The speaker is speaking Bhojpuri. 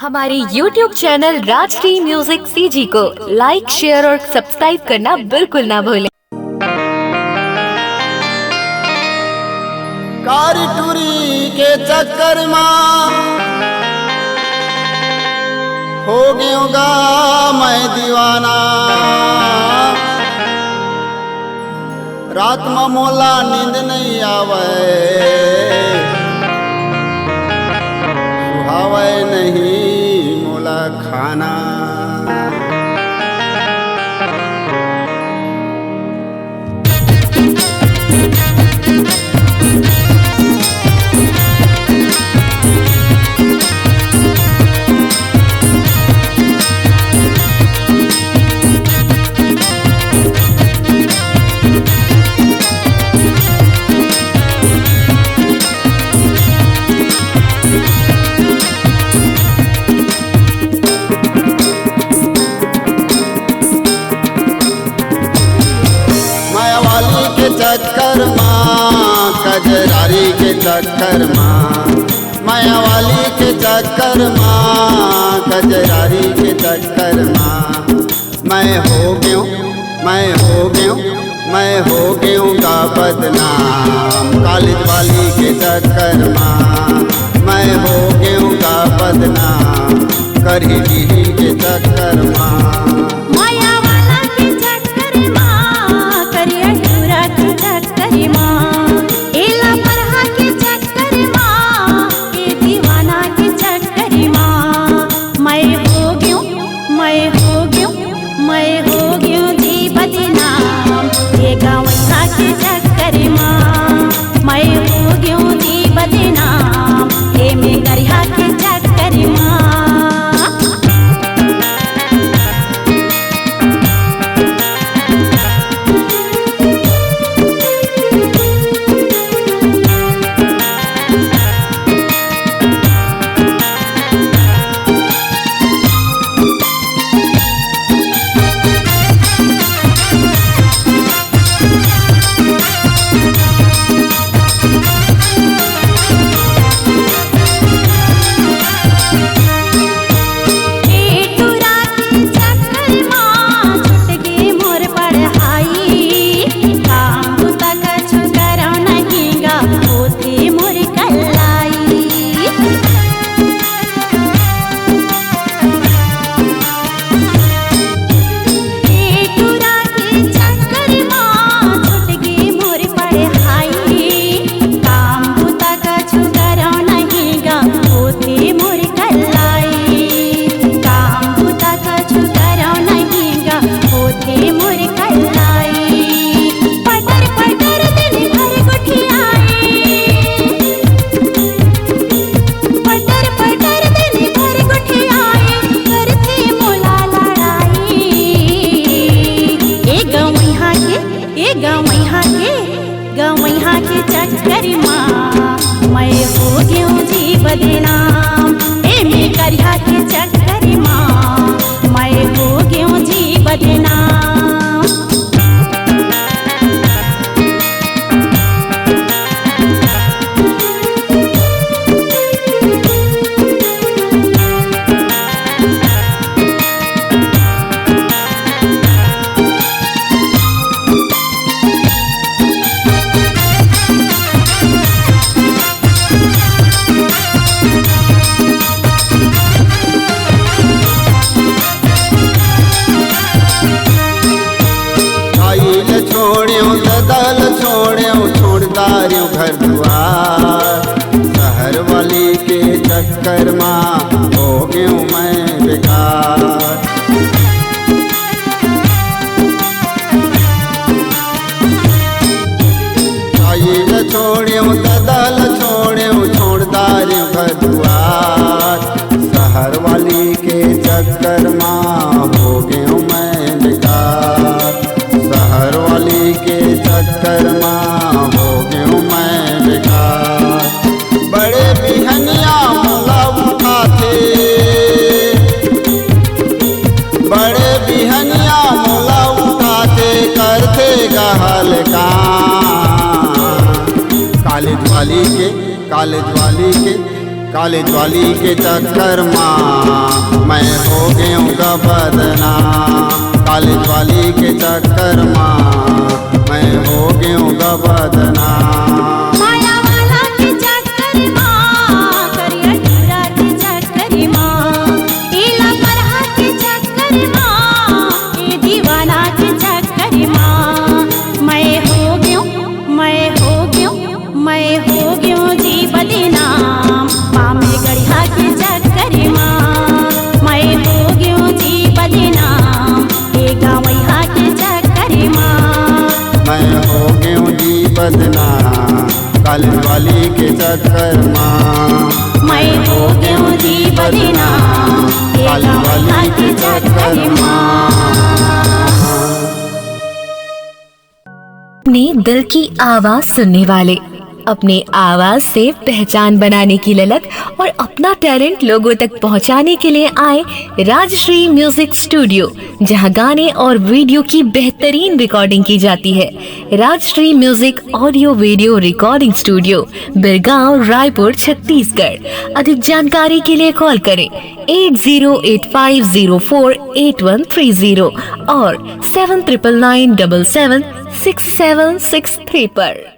हमारे YouTube channel Rajshri music CG को लाइक, शेयर और सब्सक्राइब करना बिल्कुल ना भूलें। कारी टूरी के चक्कर में हो गयूंगा मैं दीवाना। रात में मोला नींद नहीं आवे, सुहावे नहीं मोला खाना। चक्कर माँ कजरारी के चक्कर माँ, माया वाली के चक्कर माँ कजरारी के चक्कर माँ। मैं हो गयूँ का बदनाम कॉलेज वाली के चक्कर माँ। मैं हो गयूँ का बदनाम करही डी के चक्कर माँ। गवैया के चक्कर माँ मैं हो गयूँ जी बदनाम। एमे करिया के चक्कर माँ मैं हो गयूँ जी बदनाम। छोड़दारियों घर दुआर शहर वाली के चक्कर माँ हो गयूँ मैं बेकार। छोड़ियों ददल छोड़ियों छोड़दारियों घर दुआर शहर वाली के चक्कर माँ हो गयूँ मैं बेकार। शहर वाली के चक्कर माँ हो गयूँ मैं बेकार। बड़े बिहनिया मोला उठाते, बड़े बिहनिया मोला उठाते करते गहल काम। कॉलेज वाली के कॉलेज वाली के चक्कर माँ मैं हो गया हूँ का बदनाम। कॉलेज वाली के चक्कर माँ मैं हो गया हूँ का बदनाम। माया वाला के चक्कर माँ, करिया टीरा के चक्कर माँ, इला परहा के चक्कर माँ, ये दीवाना के चक्कर माँ। मैं हो गयूं जी बदनाम, पामे गढ़िया के चक्कर माँ। मैं हो गयूं जी बदनाम, ये गावैया के चक्कर माँ। मैं हो गया हूँ जी बदनाम कॉलेज वाली के चक्कर माँ। मैं हो गयूं जी बदनाम, ये कॉलेज वाली के चक्कर माँ। अपने दिल की आवाज सुनने वाले, अपने आवाज से पहचान बनाने की ललक और अपना टैलेंट लोगों तक पहुंचाने के लिए आए राजश्री म्यूजिक स्टूडियो, जहां गाने और वीडियो की बेहतरीन रिकॉर्डिंग की जाती है। Rajshri music audio video recording studio, Birgaon, Raipur, Chhattisgarh. अधिक जानकारी के लिए कॉल करें 8085048130 और 7999776763 पर।